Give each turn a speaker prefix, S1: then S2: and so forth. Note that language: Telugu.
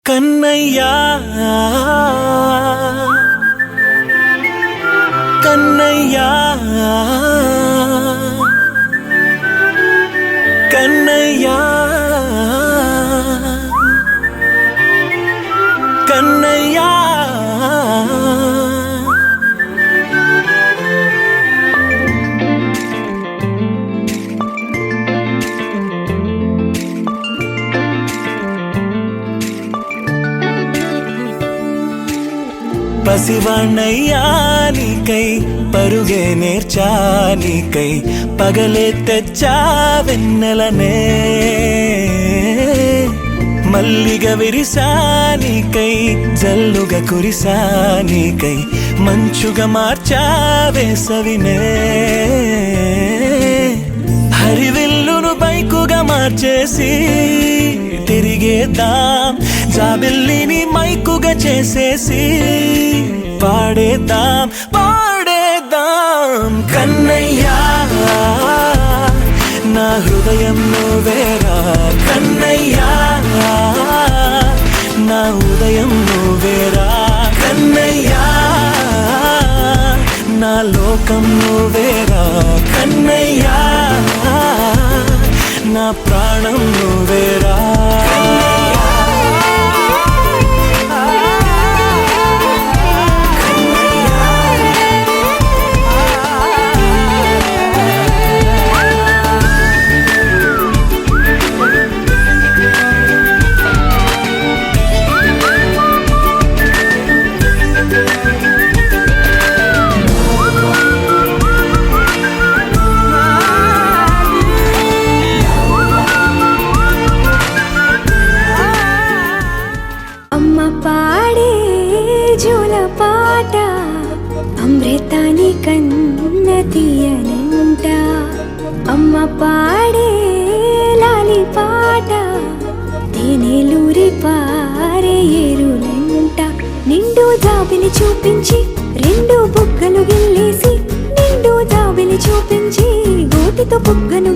S1: కన్నయ్యా కన్నయ్యా కన్నయ్యా కన్నయ్యా పసివాణ్ణయ్యా నీకై పరుగే నేర్చా నీకై పగలే తెచ్చా వెన్నెలనే మల్లిగ విరిసా నీకై జల్లుగా కురిసా నీకై మంచుగా మార్చా వేసవినే హరివిల్లును బైకుగా మార్చేసి తిరిగేద్దాం జాబిల్లిని మైకుగా చేసేసి పాడేద్దాం పాడేద్దాం కన్నయ్యా నా హృదయం నువ్వేరా కన్నయ్యా నా ఉదయం నువ్వేరా కన్నయ్యా నా లోకం నువ్వేరా కన్నయ్యా నా ప్రాణం నువ్వేరా
S2: అమృతాని కన్న తీయనంట అమ్మ పాడే లాలి పాట తేనెలూరి పారే ఏరులంట నిండు జాబిలి చూపించి రెండు బుగ్గలు గిల్లేసి నిండు జాబిలి చూపించి గోటితో బుగ్గను